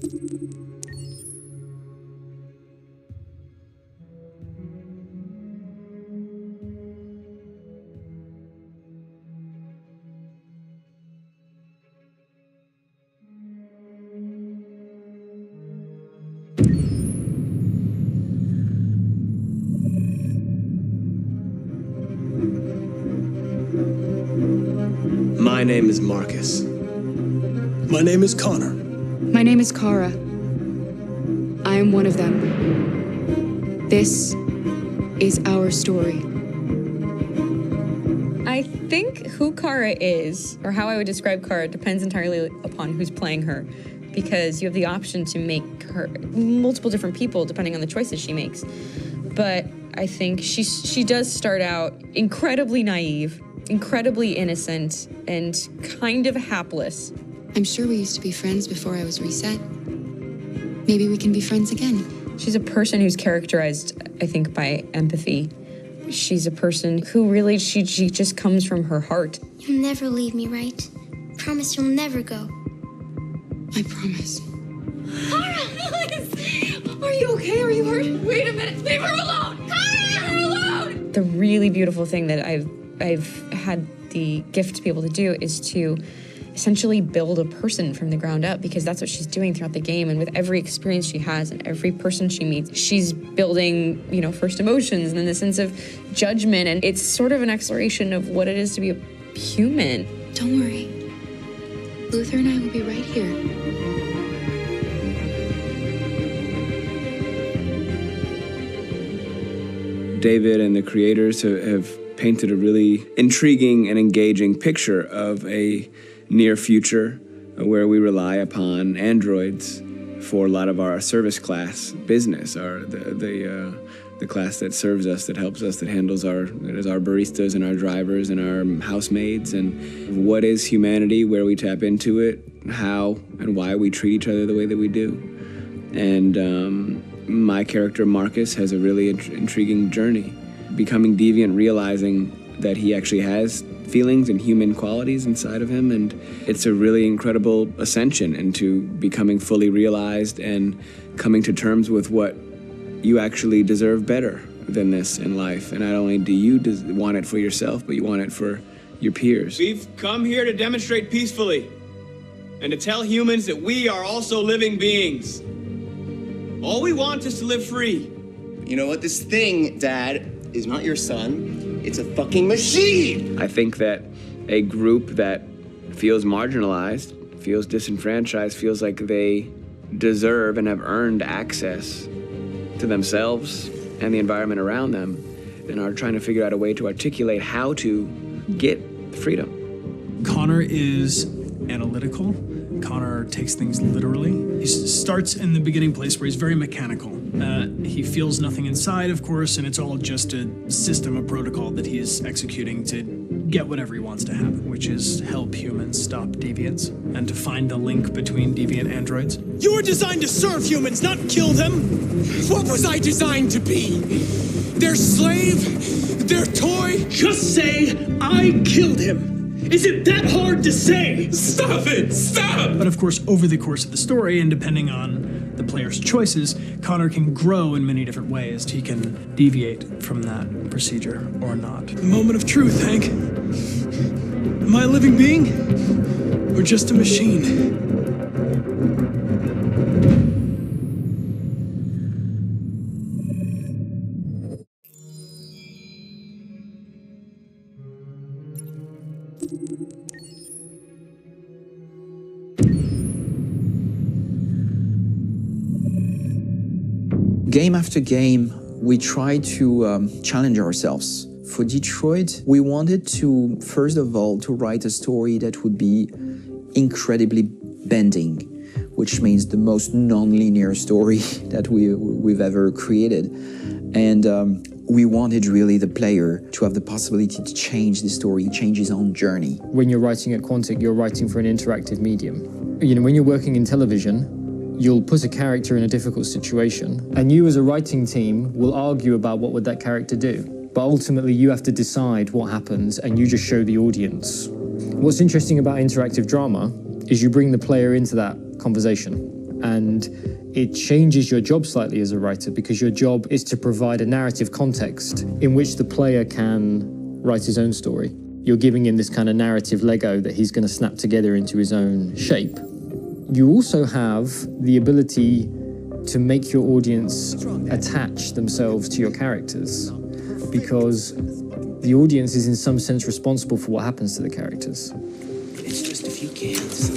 My name is Marcus. My name is Connor. My name is Kara. I am one of them. This is our story. I think who Kara is, or how I would describe Kara, depends entirely upon who's playing her, because you have the option to make her multiple different people depending on the choices she makes. But I think she does start out incredibly naive, incredibly innocent, and kind of hapless. I'm sure we used to be friends before I was reset. Maybe we can be friends again. She's a person who's characterized, I think, by empathy. She's a person who really, she just comes from her heart. You'll never leave me, right? Promise you'll never go. I promise. Kara, please! Are you okay? Are you hurt? Wait a minute. Leave her alone! Kara, leave her alone! The really beautiful thing that I've had the gift to be able to do is to essentially build a person from the ground up, because that's what she's doing throughout the game. And with every experience she has and every person she meets, she's building, first emotions and then the sense of judgment. And it's sort of an exploration of what it is to be a human. Don't worry. Luther and I will be right here. David and the creators have painted a really intriguing and engaging picture of a near future where we rely upon androids for a lot of our service class business, the class that serves us, that helps us, that handles our baristas and our drivers and our housemaids. And what is humanity, where we tap into it, how and why we treat each other the way that we do. And my character Marcus has a really intriguing journey, becoming deviant, realizing that he actually has feelings and human qualities inside of him, and it's a really incredible ascension into becoming fully realized and coming to terms with what you actually deserve better than this in life. And not only do you want it for yourself, but you want it for your peers. We've come here to demonstrate peacefully and to tell humans that we are also living beings. All we want is to live free. You know what? This thing, Dad, is not your son. It's a fucking machine! I think that a group that feels marginalized, feels disenfranchised, feels like they deserve and have earned access to themselves and the environment around them, and are trying to figure out a way to articulate how to get freedom. Connor is analytical. Connor takes things literally. He starts in the beginning place where he's very mechanical. He feels nothing inside, of course, and it's all just a system, a protocol that he is executing to get whatever he wants to happen, which is help humans stop deviants and to find the link between deviant androids. You were designed to serve humans, not kill them. What was I designed to be? Their slave? Their toy? Just say, I killed him. Is it that hard to say? Stop it! Stop! But of course, over the course of the story, and depending on the player's choices, Connor can grow in many different ways. He can deviate from that procedure or not. The moment of truth, Hank. Am I a living being? Or just a machine? Game after game, we try to challenge ourselves. For Detroit, we wanted to, first of all, to write a story that would be incredibly bending, which means the most non-linear story that we've ever created. And we wanted really the player to have the possibility to change the story, change his own journey. When you're writing at Quantic, you're writing for an interactive medium. When you're working in television, you'll put a character in a difficult situation, and you as a writing team will argue about what would that character do. But ultimately, you have to decide what happens, and you just show the audience. What's interesting about interactive drama is you bring the player into that conversation. And it changes your job slightly as a writer because your job is to provide a narrative context in which the player can write his own story. You're giving him this kind of narrative Lego that he's going to snap together into his own shape. You also have the ability to make your audience attach themselves to your characters because the audience is in some sense responsible for what happens to the characters. It's just a few cans.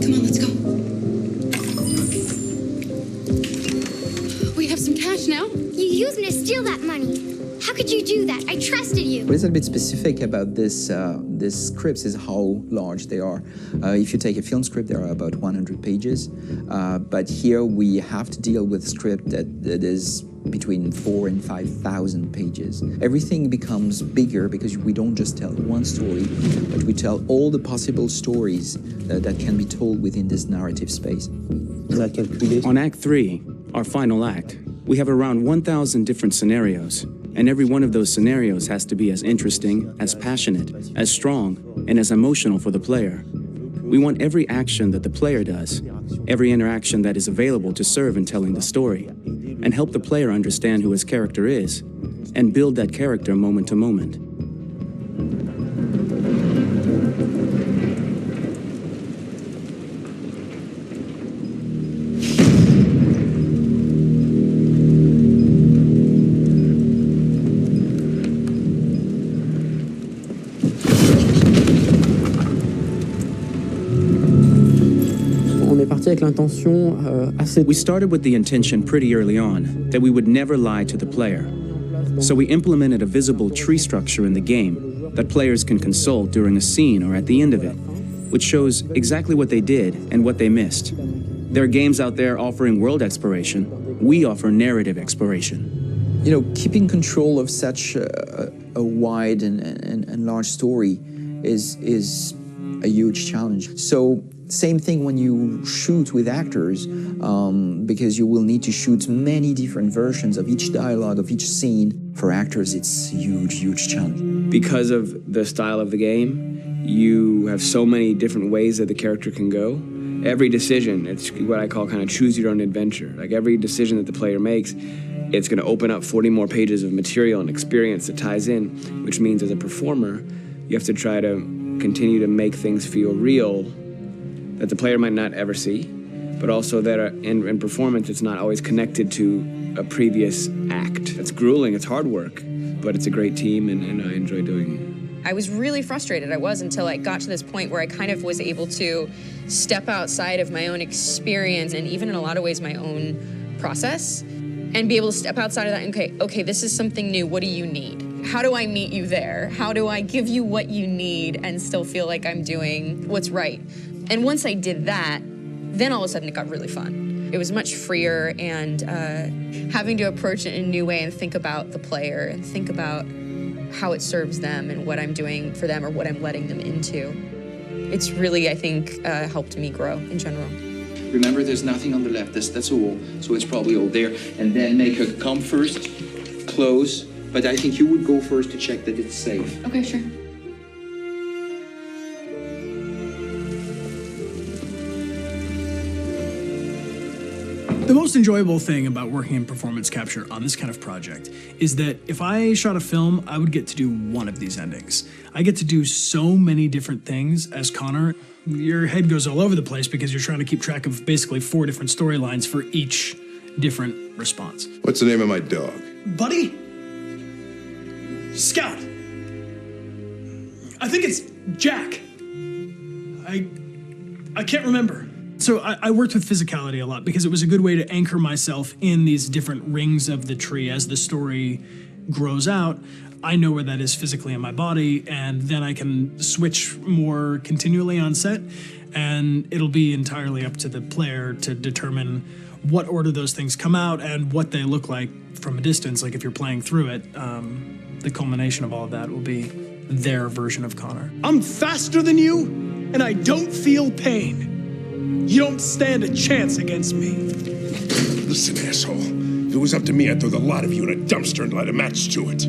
Come on, let's go. We have some cash now. You used me to steal that money. How could you do that? I trusted you. What is a bit specific about this scripts is how large they are. If you take a film script, there are about 100 pages. But here we have to deal with a script that is between 4,000 and 5,000 pages. Everything becomes bigger because we don't just tell one story, but we tell all the possible stories that can be told within this narrative space. On Act 3, our final act, we have around 1,000 different scenarios, and every one of those scenarios has to be as interesting, as passionate, as strong, and as emotional for the player. We want every action that the player does, every interaction that is available to serve in telling the story, and help the player understand who his character is, and build that character moment to moment. We started with the intention pretty early on that we would never lie to the player. So we implemented a visible tree structure in the game that players can consult during a scene or at the end of it, which shows exactly what they did and what they missed. There are games out there offering world exploration. We offer narrative exploration. You know, keeping control of such a wide and large story is a huge challenge. So same thing when you shoot with actors, because you will need to shoot many different versions of each dialogue, of each scene. For actors, it's a huge, huge challenge. Because of the style of the game, you have so many different ways that the character can go. Every decision, it's what I call kind of choose your own adventure. Like every decision that the player makes, it's going to open up 40 more pages of material and experience that ties in, which means as a performer, you have to try to continue to make things feel real that the player might not ever see, but also that in performance, it's not always connected to a previous act. It's grueling, it's hard work, but it's a great team, and I enjoy doing it. I was really frustrated. I was until I got to this point where I kind of was able to step outside of my own experience and even in a lot of ways my own process and be able to step outside of that and okay, this is something new. What do you need? How do I meet you there? How do I give you what you need and still feel like I'm doing what's right? And once I did that, then all of a sudden it got really fun. It was much freer and having to approach it in a new way and think about the player and think about how it serves them and what I'm doing for them or what I'm letting them into. It's really, I think, helped me grow in general. Remember, there's nothing on the left. That's a wall, so it's probably all there. And then make her come first, close. But I think you would go first to check that it's safe. Okay, sure. The most enjoyable thing about working in performance capture on this kind of project is that if I shot a film, I would get to do one of these endings. I get to do so many different things as Connor. Your head goes all over the place because you're trying to keep track of basically 4 different storylines for each different response. What's the name of my dog? Buddy? Scout. I think it's Jack. I can't remember. So I worked with physicality a lot because it was a good way to anchor myself in these different rings of the tree as the story grows out. I know where that is physically in my body, and then I can switch more continually on set, and it'll be entirely up to the player to determine what order those things come out and what they look like from a distance. Like if you're playing through it, the culmination of all of that will be their version of Connor. I'm faster than you, and I don't feel pain. You don't stand a chance against me. Listen, asshole. If it was up to me, I'd throw the lot of you in a dumpster and light a match to it.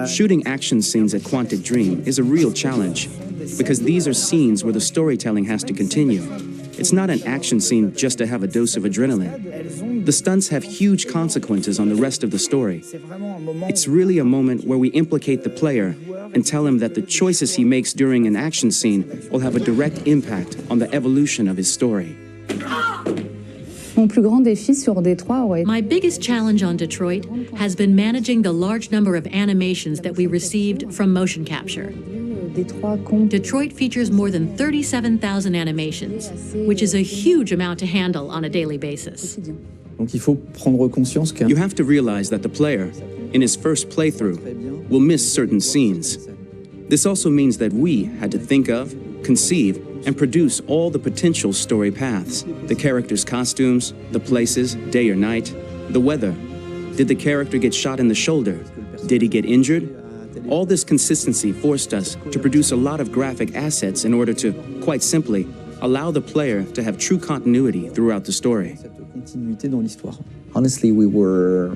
Shooting action scenes at Quantic Dream is a real challenge. because these are scenes where the storytelling has to continue. It's not an action scene just to have a dose of adrenaline. The stunts have huge consequences on the rest of the story. It's really a moment where we implicate the player and tell him that the choices he makes during an action scene will have a direct impact on the evolution of his story. My biggest challenge on Detroit has been managing the large number of animations that we received from motion capture. Detroit features more than 37,000 animations, which is a huge amount to handle on a daily basis. You have to realize that the player, in his first playthrough, will miss certain scenes. This also means that we had to think of, conceive, and produce all the potential story paths. The characters' costumes, the places, day or night, the weather. Did the character get shot in the shoulder? Did he get injured? All this consistency forced us to produce a lot of graphic assets in order to, quite simply, allow the player to have true continuity throughout the story. Honestly, we were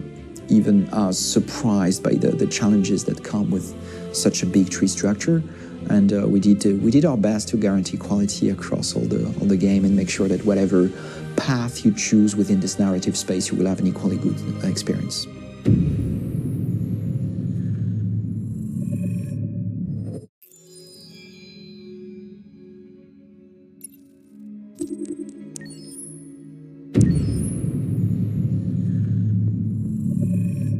even surprised by the challenges that come with such a big tree structure. And we did our best to guarantee quality across all the game and make sure that whatever path you choose within this narrative space, you will have an equally good experience.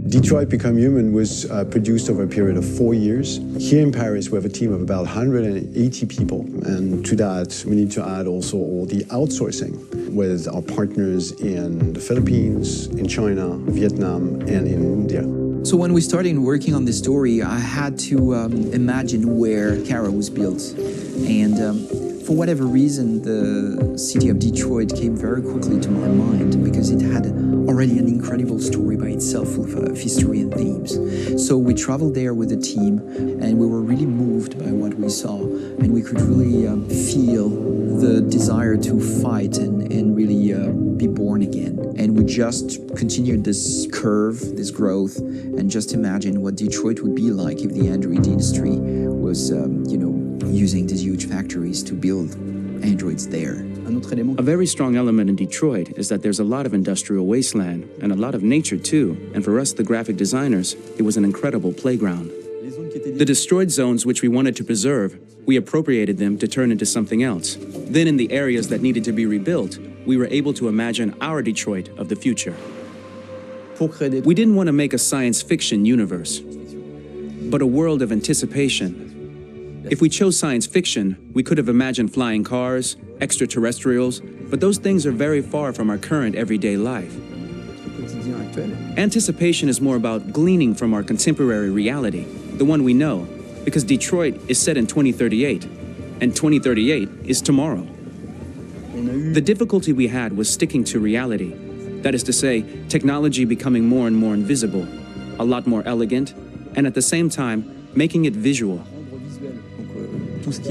Detroit Become Human was produced over a period of 4 years. Here in Paris, we have a team of about 180 people. And to that, we need to add also all the outsourcing with our partners in the Philippines, in China, Vietnam, and in India. So when we started working on this story, I had to imagine where Kara was built. And for whatever reason, the city of Detroit came very quickly to my mind because it had already an incredible story by itself full of history and themes. So we traveled there with the team and we were really moved by what we saw, and we could really feel the desire to fight and really be born again. And we just continued this curve, this growth, and just imagine what Detroit would be like if the android industry was, using these huge factories to build androids there. A very strong element in Detroit is that there's a lot of industrial wasteland and a lot of nature too, and for us, the graphic designers, it was an incredible playground. The destroyed zones which we wanted to preserve, we appropriated them to turn into something else. Then in the areas that needed to be rebuilt, we were able to imagine our Detroit of the future. We didn't want to make a science fiction universe, but a world of anticipation. If we chose science fiction, we could have imagined flying cars, extraterrestrials, but those things are very far from our current everyday life. Anticipation is more about gleaning from our contemporary reality, the one we know, because Detroit is set in 2038, and 2038 is tomorrow. The difficulty we had was sticking to reality. That is to say, technology becoming more and more invisible, a lot more elegant, and at the same time, making it visual.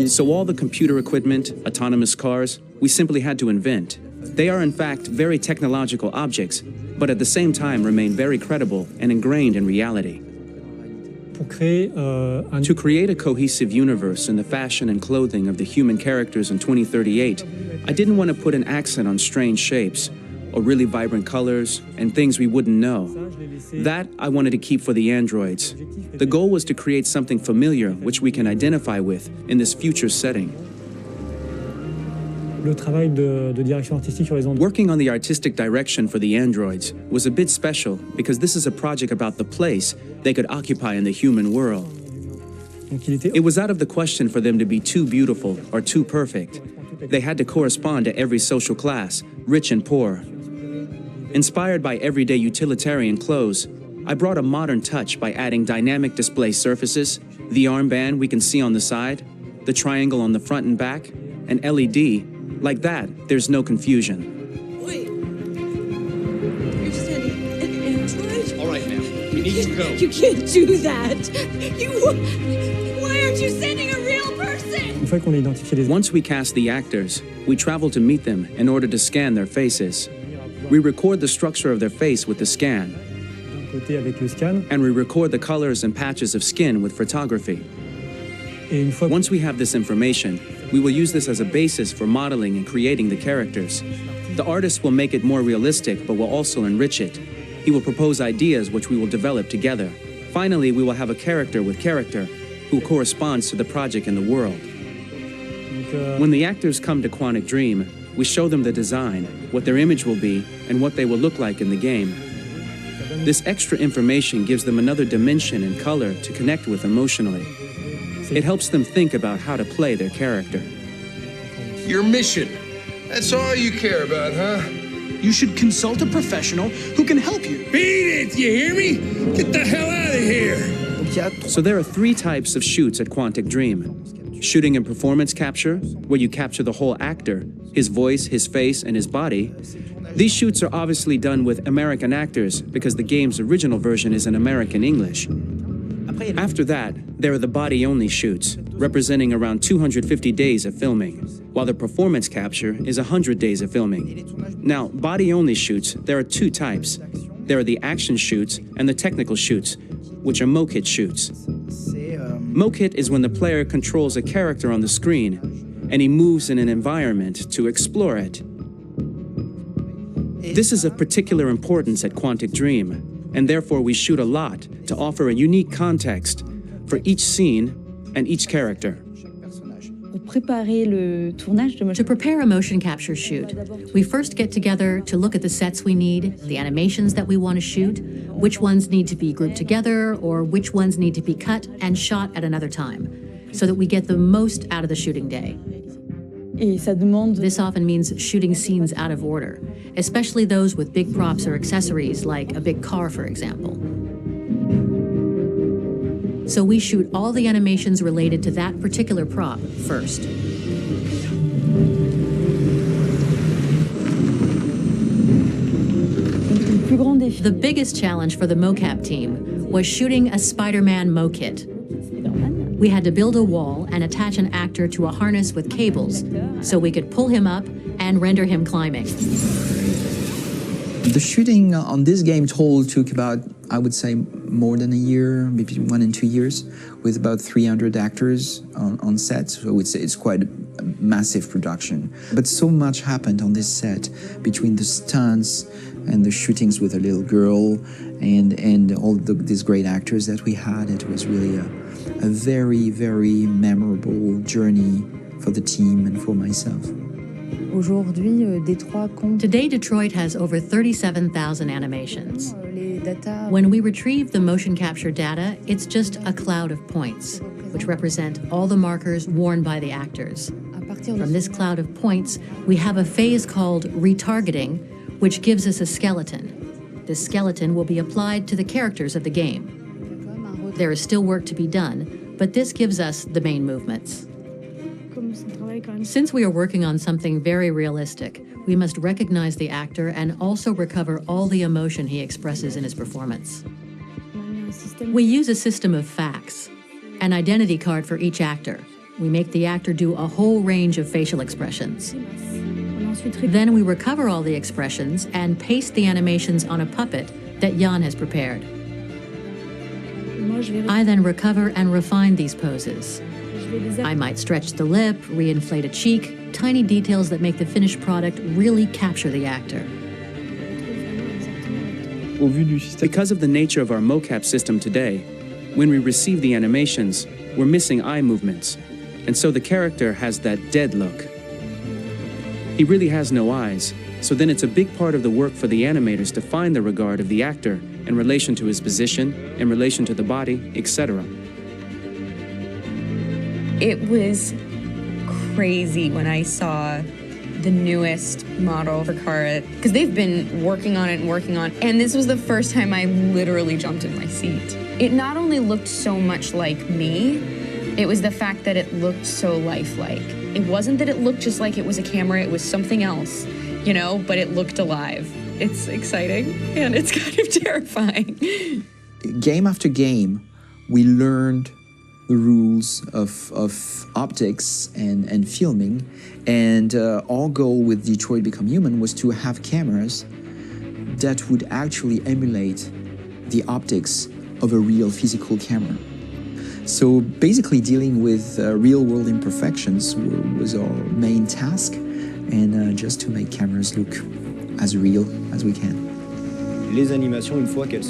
So all the computer equipment, autonomous cars, we simply had to invent. They are in fact very technological objects, but at the same time remain very credible and ingrained in reality. To create a cohesive universe in the fashion and clothing of the human characters in 2038, I didn't want to put an accent on strange shapes, or really vibrant colors, and things we wouldn't know. That I wanted to keep for the androids. The goal was to create something familiar which we can identify with in this future setting. Working on the artistic direction for the androids was a bit special because this is a project about the place they could occupy in the human world. It was out of the question for them to be too beautiful or too perfect. They had to correspond to every social class, rich and poor. Inspired by everyday utilitarian clothes, I brought a modern touch by adding dynamic display surfaces, the armband we can see on the side, the triangle on the front and back, an LED. Like that, there's no confusion. Wait. You're sending an android? All right, ma'am. We need to go. You can't do that. Why aren't you sending a real person? Once we cast the actors, we travel to meet them in order to scan their faces. We record the structure of their face with the scan. And we record the colors and patches of skin with photography. Once we have this information, we will use this as a basis for modeling and creating the characters. The artist will make it more realistic, but will also enrich it. He will propose ideas which we will develop together. Finally, we will have a character with character who corresponds to the project and the world. When the actors come to Quantic Dream, we show them the design, what their image will be, and what they will look like in the game. This extra information gives them another dimension and color to connect with emotionally. It helps them think about how to play their character. Your mission. That's all you care about, huh? You should consult a professional who can help you. Beat it, you hear me? Get the hell out of here! So there are 3 types of shoots at Quantic Dream. Shooting and performance capture, where you capture the whole actor, his voice, his face, and his body. These shoots are obviously done with American actors because the game's original version is in American English. After that, there are the body-only shoots, representing around 250 days of filming, while the performance capture is 100 days of filming. Now, body-only shoots, there are 2 types. There are the action shoots and the technical shoots, which are mokit shoots. Mokit is when the player controls a character on the screen, and he moves in an environment to explore it. This is of particular importance at Quantic Dream, and therefore we shoot a lot to offer a unique context for each scene and each character. To prepare a motion capture shoot, we first get together to look at the sets we need, the animations that we want to shoot, which ones need to be grouped together, or which ones need to be cut and shot at another time, so that we get the most out of the shooting day. This often means shooting scenes out of order, especially those with big props or accessories, like a big car, for example. So we shoot all the animations related to that particular prop first. The biggest challenge for the mocap team was shooting a Spider-Man mokit. We had to build a wall and attach an actor to a harness with cables so we could pull him up and render him climbing. The shooting on this game took about, I would say, more than a year, maybe 1 and 2 years, with about 300 actors on set. So it's quite a massive production. But so much happened on this set between the stunts and the shootings with a little girl and all these great actors that we had. It was really a very, very memorable journey for the team and for myself. Today, Detroit has over 37,000 animations. When we retrieve the motion capture data, it's just a cloud of points, which represent all the markers worn by the actors. From this cloud of points, we have a phase called retargeting, which gives us a skeleton. This skeleton will be applied to the characters of the game. There is still work to be done, but this gives us the main movements. Since we are working on something very realistic, we must recognize the actor and also recover all the emotion he expresses in his performance. We use a system of facts, an identity card for each actor. We make the actor do a whole range of facial expressions. Then we recover all the expressions and paste the animations on a puppet that Jan has prepared. I then recover and refine these poses. I might stretch the lip, reinflate a cheek, tiny details that make the finished product really capture the actor. Because of the nature of our mocap system today, when we receive the animations, we're missing eye movements, and so the character has that dead look. He really has no eyes, so then it's a big part of the work for the animators to find the regard of the actor in relation to his position, in relation to the body, etc. It was crazy when I saw the newest model for Kara, because they've been working on it, and this was the first time I literally jumped in my seat. It not only looked so much like me, it was the fact that it looked so lifelike. It wasn't that it looked just like it was a camera, it was something else, you know, but it looked alive. It's exciting, and it's kind of terrifying. Game after game, we learned the rules of optics and filming, and our goal with Detroit Become Human was to have cameras that would actually emulate the optics of a real physical camera. So basically dealing with real-world imperfections was our main task, and just to make cameras look as real as we can.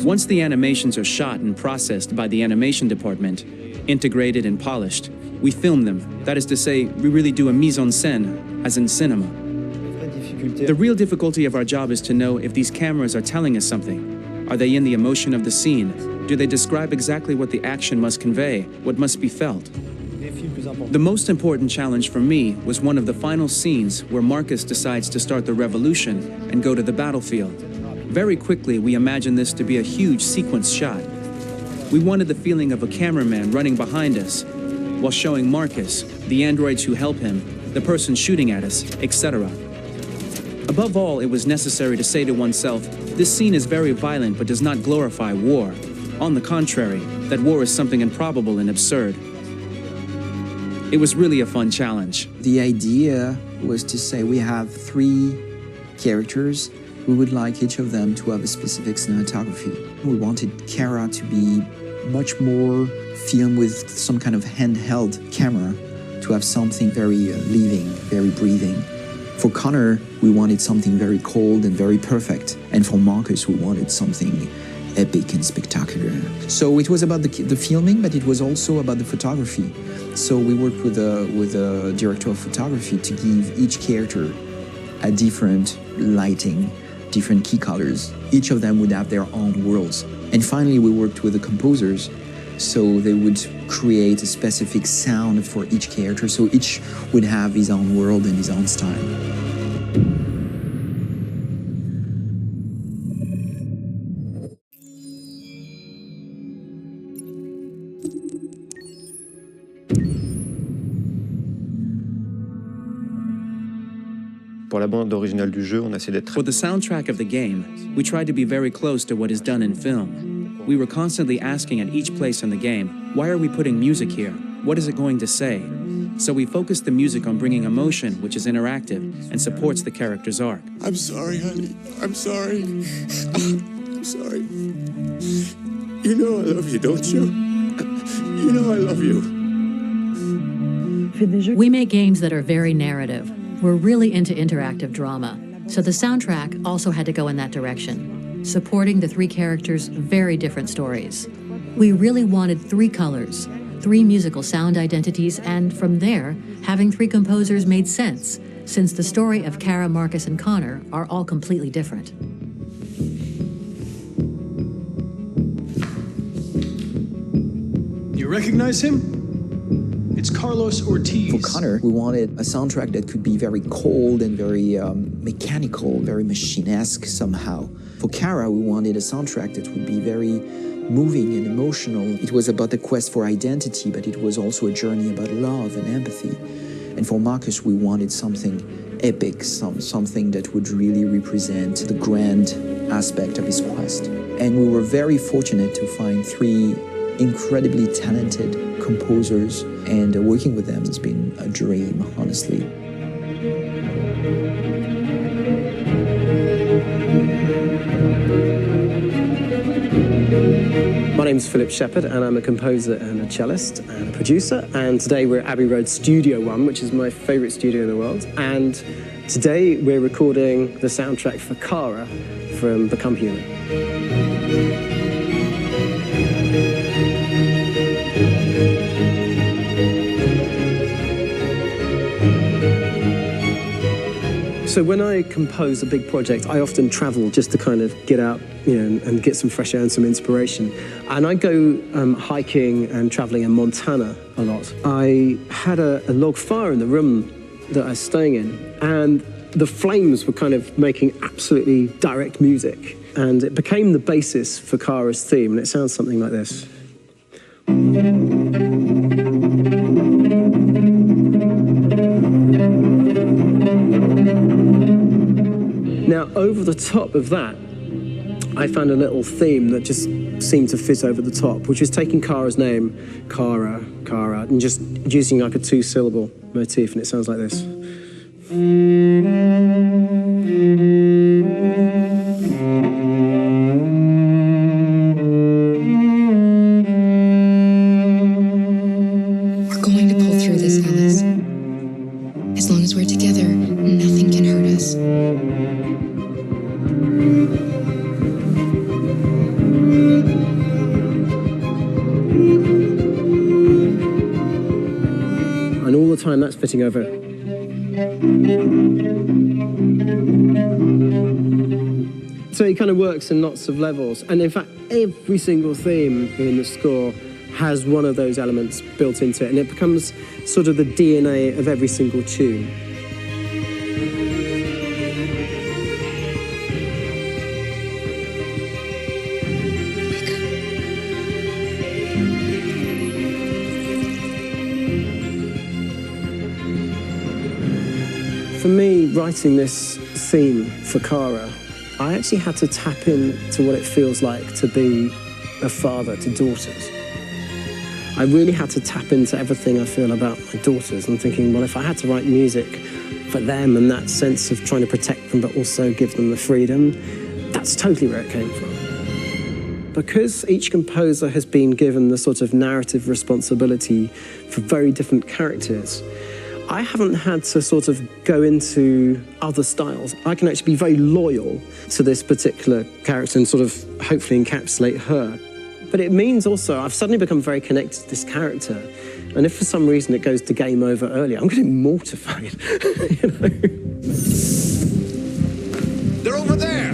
Once the animations are shot and processed by the animation department, integrated and polished, we film them. That is to say, we really do a mise en scène, as in cinema. The real difficulty of our job is to know if these cameras are telling us something. Are they in the emotion of the scene? Do they describe exactly what the action must convey, what must be felt? The most important challenge for me was one of the final scenes where Marcus decides to start the revolution and go to the battlefield. Very quickly, we imagined this to be a huge sequence shot. We wanted the feeling of a cameraman running behind us while showing Marcus, the androids who help him, the person shooting at us, etc. Above all, it was necessary to say to oneself, this scene is very violent but does not glorify war. On the contrary, that war is something improbable and absurd. It was really a fun challenge. The idea was to say we have 3 characters. We would like each of them to have a specific cinematography. We wanted Kara to be much more filmed with some kind of handheld camera, to have something very living, very breathing. For Connor, we wanted something very cold and very perfect. And for Marcus, we wanted something epic and spectacular. So it was about the filming, but it was also about the photography. So we worked with a director of photography to give each character a different lighting, different key colors. Each of them would have their own worlds. And finally, we worked with the composers, so they would create a specific sound for each character, so each would have his own world and his own style. For the soundtrack of the game, we tried to be very close to what is done in film. We were constantly asking at each place in the game, why are we putting music here? What is it going to say? So we focused the music on bringing emotion, which is interactive and supports the character's arc. I'm sorry, honey. I'm sorry. I'm sorry. You know I love you, don't you? You know I love you. We make games that are very narrative. We're really into interactive drama, so the soundtrack also had to go in that direction, supporting the 3 characters' very different stories. We really wanted 3 colors, 3 musical sound identities, and from there, having 3 composers made sense, since the story of Kara, Marcus, and Connor are all completely different. You recognize him? It's Carlos Ortiz. For Connor, we wanted a soundtrack that could be very cold and very mechanical, very machine-esque somehow. For Kara, we wanted a soundtrack that would be very moving and emotional. It was about the quest for identity, but it was also a journey about love and empathy. And for Marcus, we wanted something epic, something that would really represent the grand aspect of his quest. And we were very fortunate to find 3 incredibly talented composers, and working with them has been a dream, honestly. My name's Philip Shepherd, and I'm a composer and a cellist and a producer. And today we're at Abbey Road Studio One, which is my favourite studio in the world. And today we're recording the soundtrack for Kara from Become Human. So when I compose a big project, I often travel just to kind of get out, and get some fresh air and some inspiration. And I go hiking and traveling in Montana a lot. I had a log fire in the room that I was staying in, and the flames were kind of making absolutely direct music. And it became the basis for Kara's theme, and it sounds something like this. Now, over the top of that, I found a little theme that just seemed to fit over the top, which is taking Kara's name, Kara, and just using like a 2-syllable motif, and it sounds like this. As long as we're together, nothing can hurt us. And all the time that's fitting over. So it kind of works in lots of levels. And in fact, every single theme in the score has one of those elements built into it. And it becomes sort of the DNA of every single tune. For me, writing this theme for Kara, I actually had to tap into what it feels like to be a father to daughters. I really had to tap into everything I feel about my daughters. I'm thinking, well, if I had to write music for them and that sense of trying to protect them but also give them the freedom, that's totally where it came from. Because each composer has been given the sort of narrative responsibility for very different characters, I haven't had to sort of go into other styles. I can actually be very loyal to this particular character and sort of hopefully encapsulate her. But it means also I've suddenly become very connected to this character. And if for some reason it goes to game over early, I'm going to be mortified. You know? They're over there!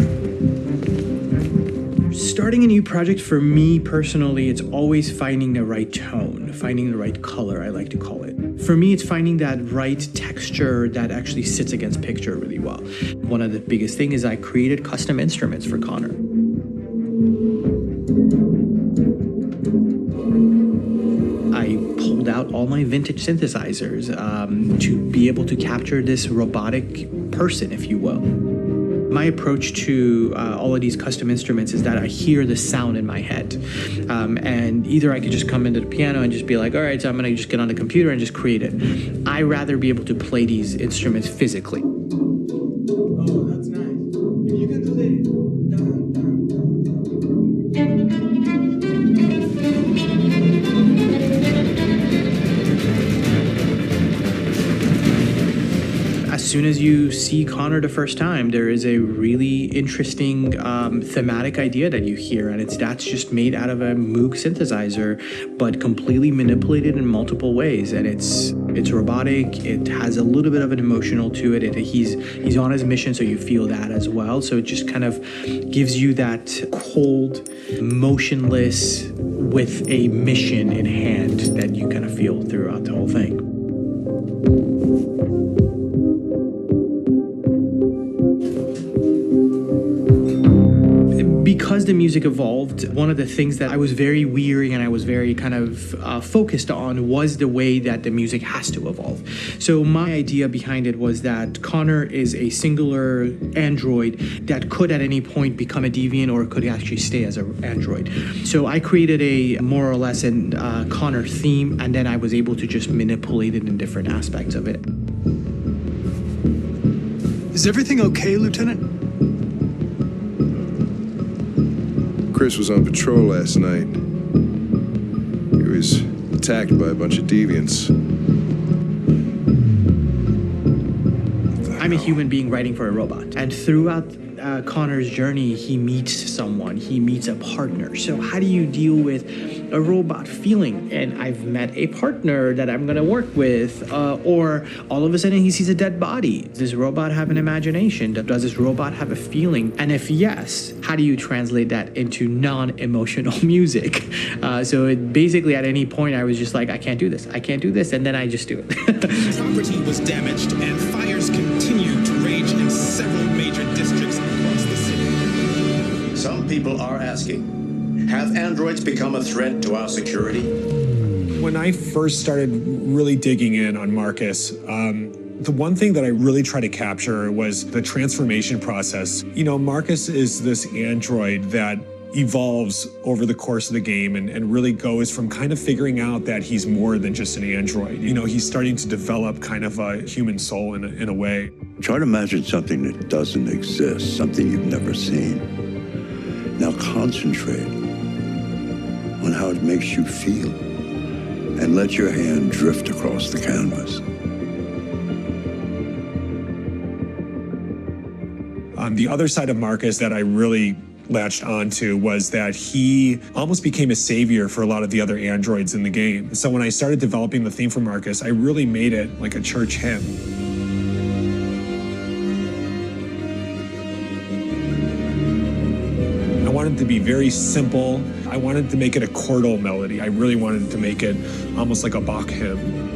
Starting a new project for me personally, it's always finding the right tone, finding the right color, I like to call it. For me, it's finding that right texture that actually sits against picture really well. One of the biggest things is I created custom instruments for Connor. I pulled out all my vintage synthesizers to be able to capture this robotic person, if you will. My approach to all of these custom instruments is that I hear the sound in my head. And either I could just come into the piano and just be like, all right, so I'm gonna just get on the computer and just create it. I rather be able to play these instruments physically. Oh, that's nice. If you can do that. As soon as you see Connor the first time, there is a really interesting thematic idea that you hear, and that's just made out of a Moog synthesizer, but completely manipulated in multiple ways. And it's robotic. It has a little bit of an emotional to it. He's on his mission, so you feel that as well. So it just kind of gives you that cold, motionless, with a mission in hand that you kind of feel throughout the whole thing. Because the music evolved, one of the things that I was very weary and I was very kind of focused on was the way that the music has to evolve. So my idea behind it was that Connor is a singular android that could at any point become a deviant or could actually stay as an android. So I created a more or less an Connor theme, and then I was able to just manipulate it in different aspects of it. Is everything okay, Lieutenant? Chris was on patrol last night. He was attacked by a bunch of deviants. I'm a human being writing for a robot. And throughout Connor's journey, he meets someone, he meets a partner. So how do you deal with a robot feeling? And I've met a partner that I'm gonna work with, or all of a sudden he sees a dead body. Does this robot have an imagination? Does this robot have a feeling? And if yes, how do you translate that into non-emotional music? So it basically at any point I was just like, I can't do this, and then I just do it. Property was damaged and fires continue to rage in several major districts across the city. Some people are asking, have androids become a threat to our security? When I first started really digging in on Marcus, the one thing that I really tried to capture was the transformation process. You know, Marcus is this android that evolves over the course of the game and really goes from kind of figuring out that he's more than just an android. You know, he's starting to develop kind of a human soul in a way. Try to imagine something that doesn't exist, something you've never seen. Now concentrate on how it makes you feel and let your hand drift across the canvas. The other side of Marcus that I really latched onto was that he almost became a savior for a lot of the other androids in the game. So when I started developing the theme for Marcus, I really made it like a church hymn. I wanted it to be very simple. I wanted to make it a chordal melody. I really wanted to make it almost like a Bach hymn.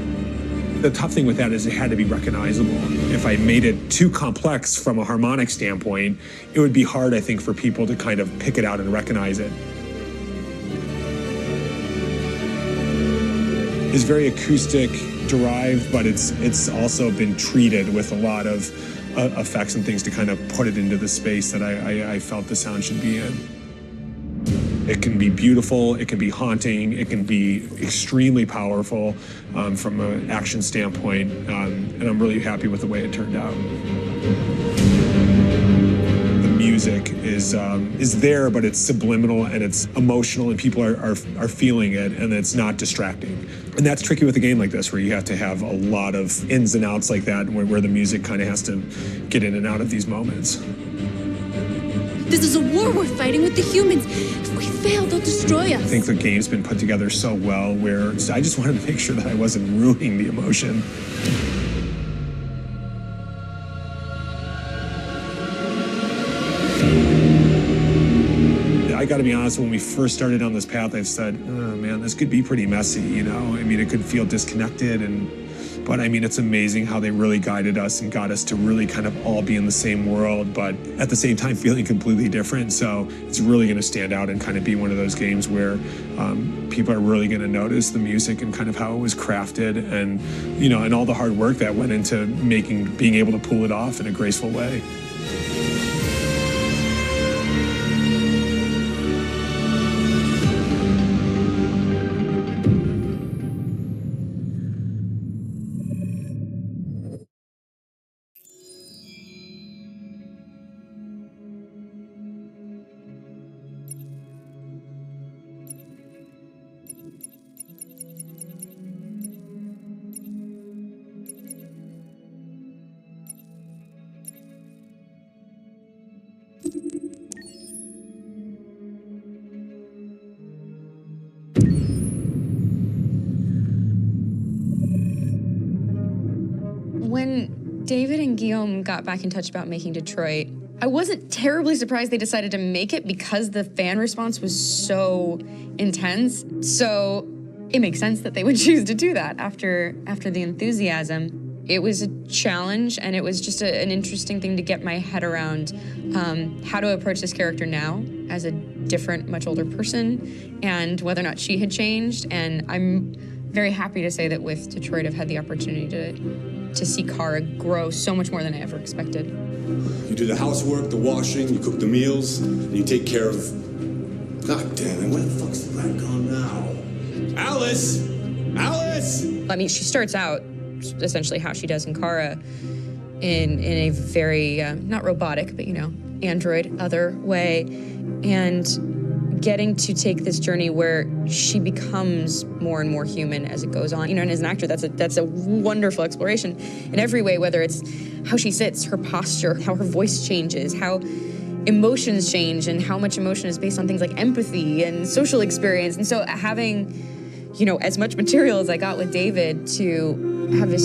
The tough thing with that is it had to be recognizable. If I made it too complex from a harmonic standpoint, it would be hard, I think, for people to kind of pick it out and recognize it. It's very acoustic derived, but it's also been treated with a lot of effects and things to kind of put it into the space that I felt the sound should be in. It can be beautiful, it can be haunting, it can be extremely powerful from an action standpoint, and I'm really happy with the way it turned out. The music is there, but it's subliminal and it's emotional, and people are feeling it, and it's not distracting. And that's tricky with a game like this, where you have to have a lot of ins and outs like that, where the music kind of has to get in and out of these moments. This is a war we're fighting with the humans. If we fail, they'll destroy us. I think the game's been put together so well where I just wanted to make sure that I wasn't ruining the emotion. I gotta be honest, when we first started on this path, I said, oh man, this could be pretty messy, you know? I mean, it could feel disconnected, but I mean, it's amazing how they really guided us and got us to really kind of all be in the same world, but at the same time feeling completely different. So it's really gonna stand out and kind of be one of those games where people are really gonna notice the music and kind of how it was crafted, and, you know, and all the hard work that went into being able to pull it off in a graceful way. When David and Guillaume got back in touch about making Detroit, I wasn't terribly surprised they decided to make it because the fan response was so intense. So it makes sense that they would choose to do that after the enthusiasm. It was a challenge, and it was just an interesting thing to get my head around how to approach this character now as a different, much older person, and whether or not she had changed. And I'm very happy to say that with Detroit, I've had the opportunity to see Kara grow so much more than I ever expected. You do the housework, the washing, you cook the meals, and you take care of... God damn it, where the fuck's the rat gone now? Alice! Alice! I mean, she starts out essentially how she does in Kara in a very, not robotic, but, you know, android, other way. And getting to take this journey where she becomes more and more human as it goes on. You know, and as an actor, that's a wonderful exploration in every way, whether it's how she sits, her posture, how her voice changes, how emotions change, and how much emotion is based on things like empathy and social experience. And so having, you know, as much material as I got with David to have this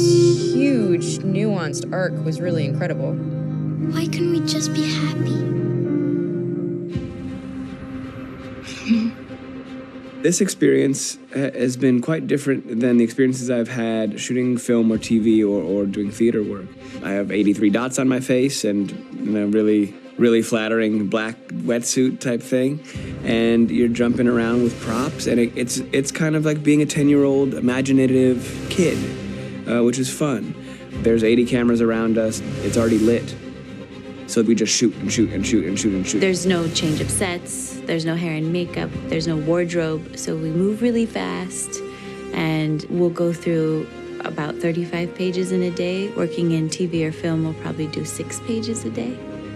huge, nuanced arc was really incredible. Why couldn't we just be happy? This experience has been quite different than the experiences I've had shooting film or TV or doing theater work. I have 83 dots on my face and, you know, really flattering black wetsuit type thing, and you're jumping around with props, and it's kind of like being a 10-year-old imaginative kid, which is fun. There's 80 cameras around us. It's already lit. So we just shoot and shoot and shoot and shoot and shoot. There's no change of sets, there's no hair and makeup, there's no wardrobe, so we move really fast, and we'll go through about 35 pages in a day. Working in TV or film, we'll probably do 6 pages a day.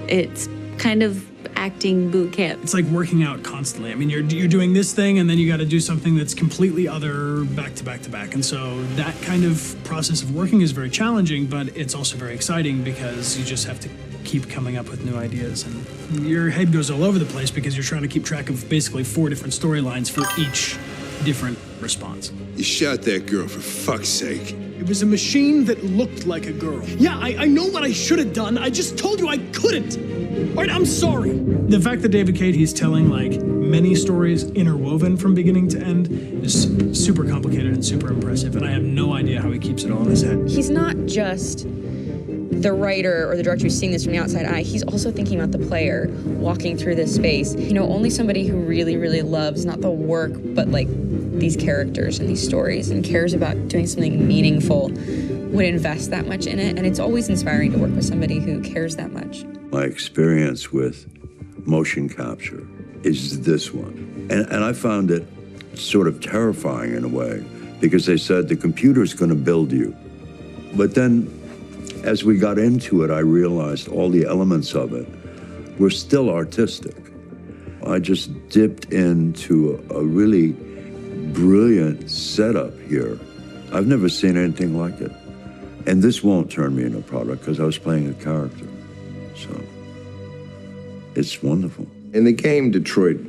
It's kind of acting boot camp. It's like working out constantly. I mean, you're doing this thing, and then you got to do something that's completely other back to back to back. And so that kind of process of working is very challenging, but it's also very exciting because you just have to keep coming up with new ideas, and your head goes all over the place because you're trying to keep track of basically 4 different storylines for each different response. You shot that girl, for fuck's sake. It was a machine that looked like a girl. Yeah, I know what I should have done. I just told you I couldn't. All right, I'm sorry. The fact that David Cage, he's telling like many stories interwoven from beginning to end is super complicated and super impressive, and I have no idea how he keeps it all in his head. He's not just the writer or the director who's seeing this from the outside eye, he's also thinking about the player walking through this space. You know, only somebody who really, really loves not the work, but like these characters and these stories and cares about doing something meaningful would invest that much in it. And it's always inspiring to work with somebody who cares that much. My experience with motion capture is this one. And I found it sort of terrifying in a way, because they said the computer's going to build you. But then as we got into it, I realized all the elements of it were still artistic. I just dipped into a really brilliant setup here. I've never seen anything like it. And this won't turn me into a product because I was playing a character. So it's wonderful. In the game, Detroit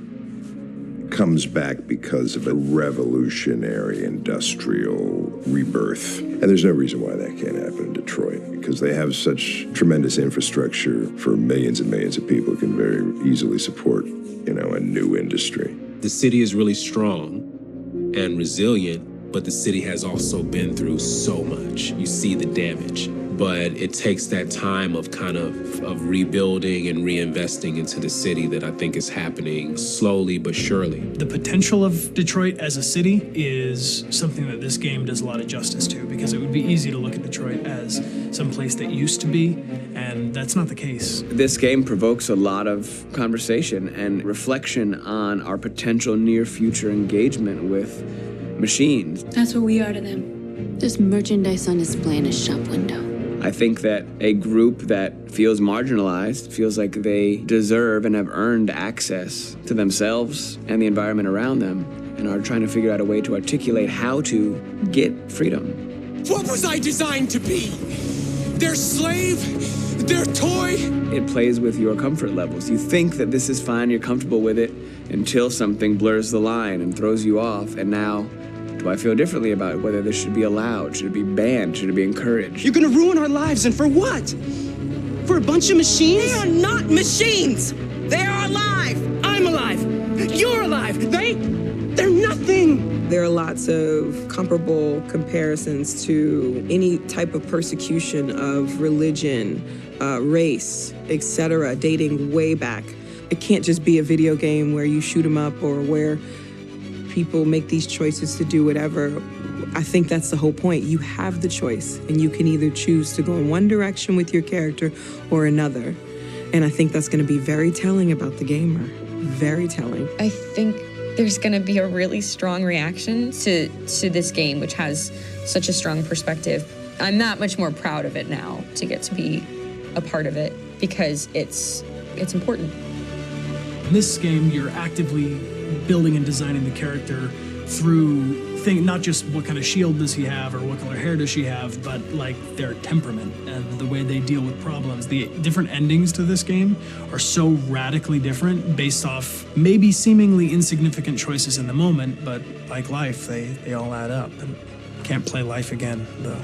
comes back because of a revolutionary industrial rebirth. And there's no reason why that can't happen in Detroit, because they have such tremendous infrastructure for millions and millions of people who can very easily support, you know, a new industry. The city is really strong and resilient, but the city has also been through so much. You see the damage. But it takes that time of kind of rebuilding and reinvesting into the city that I think is happening slowly but surely. The potential of Detroit as a city is something that this game does a lot of justice to, because it would be easy to look at Detroit as some place that used to be, and that's not the case. This game provokes a lot of conversation and reflection on our potential near future engagement with machines. That's what we are to them. There's merchandise on display in a shop window. I think that a group that feels marginalized, feels like they deserve and have earned access to themselves and the environment around them, and are trying to figure out a way to articulate how to get freedom. What was I designed to be? Their slave? Their toy? It plays with your comfort levels. You think that this is fine, you're comfortable with it, until something blurs the line and throws you off, and now do I feel differently about whether this should be allowed? Should it be banned? Should it be encouraged? You're gonna ruin our lives, and for what? For a bunch of machines? They are not machines! They are alive! I'm alive! You're alive! They're nothing! There are lots of comparable comparisons to any type of persecution of religion, race, etc., dating way back. It can't just be a video game where you shoot them up or where people make these choices to do whatever. I think that's the whole point. You have the choice, and you can either choose to go in one direction with your character or another. And I think that's going to be very telling about the gamer. Very telling. I think there's going to be a really strong reaction to this game, which has such a strong perspective. I'm that much more proud of it now to get to be a part of it, because it's important. In this game, you're actively building and designing the character through not just what kind of shield does he have or what color hair does she have, but like their temperament and the way they deal with problems. The different endings to this game are so radically different based off maybe seemingly insignificant choices in the moment, but like life, they all add up. And can't play life again, though.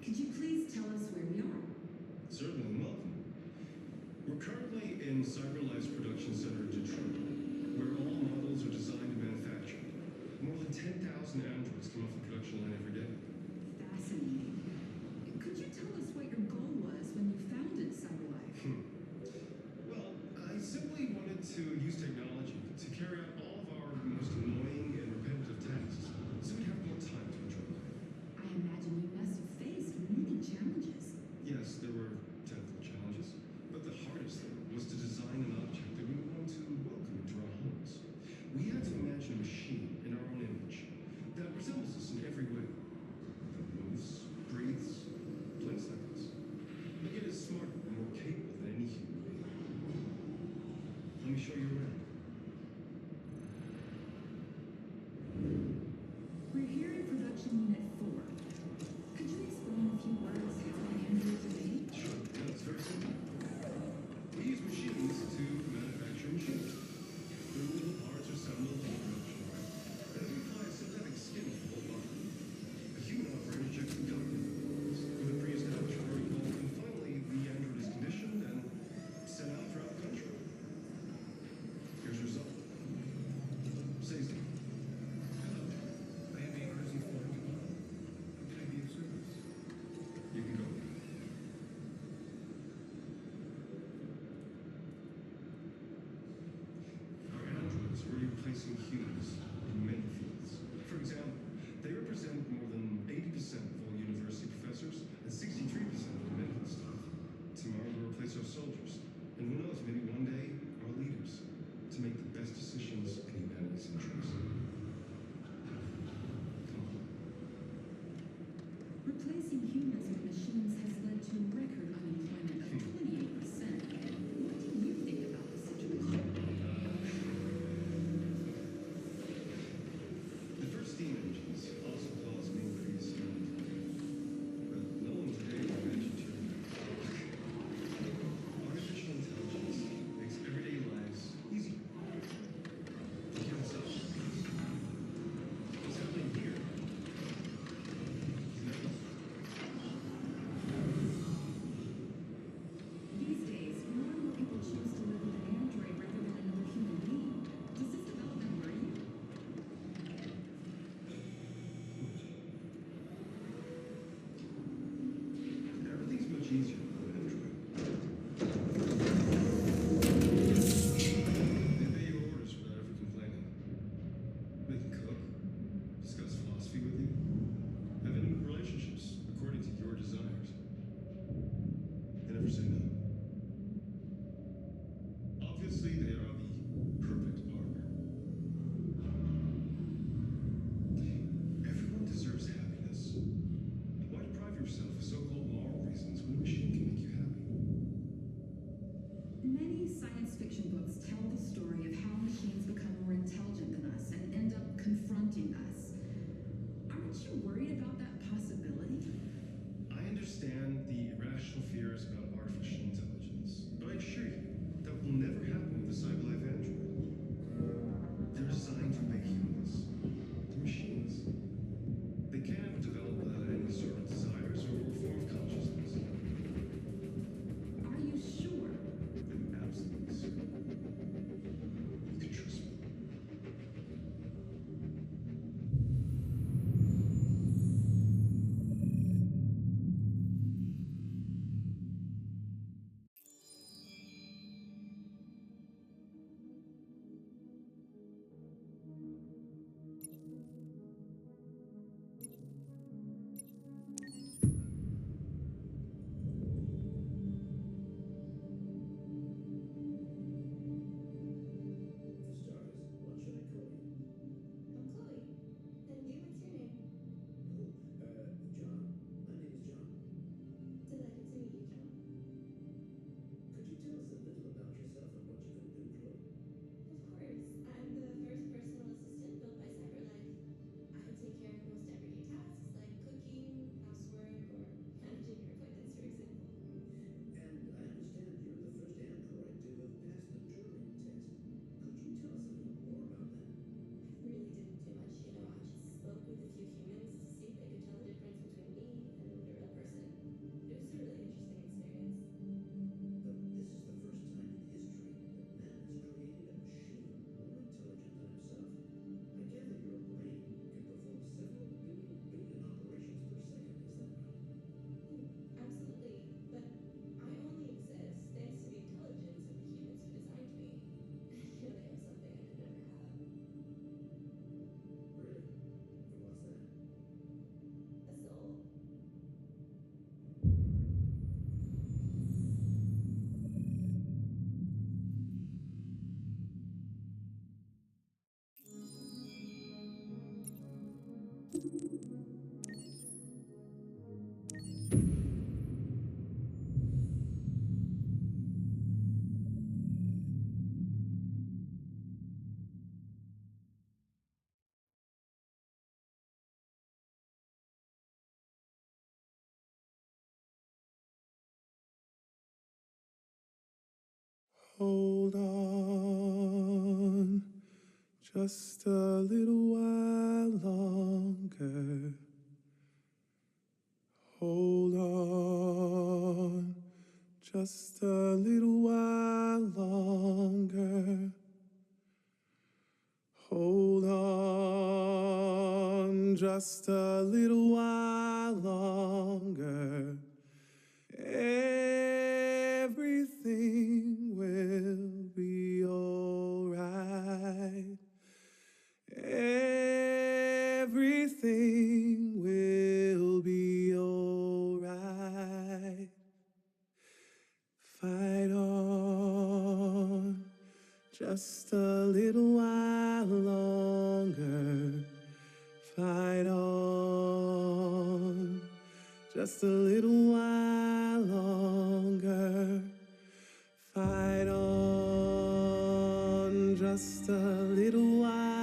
Could you please tell us where we are? Certainly, and welcome. We're currently in CyberLife's production center in Detroit, where all models are designed and manufactured. More than 10,000 androids come off the production line every day. Fascinating. Could you tell us what your goal was when you founded CyberLife? Well, I simply wanted to use technology to carry out all of our most annoying and repetitive tasks, so we'd have more time to enjoy life. I imagine you must have faced many challenges. Yes, there were technical challenges, but the hardest thing was to design an object that we would want to welcome into our homes. We had to imagine a machine in our own image that resembles us in every way. That moves, breathes, blinks like us. But yet is smarter and more capable than any human being. Let me show you around. We're here in production unit 4. Could you explain in a few words how the androids are made? Sure, yeah, it's very simple. We use machines to manufacture machines. The little parts are assembled on the production line. And then we apply a synthetic skin to the whole body. A human operator checks the cockpit with a pre-established protocol, and finally the android is conditioned and sent out throughout the country. Here's the result. Say so. Hello. I am a person for you. Hold on just a little while longer. Hold on just a little while longer. Hold on just a little while longer. Everything will be alright. Everything will be alright. Fight on just a little while longer. Fight on just a little while longer. Fight on just a little while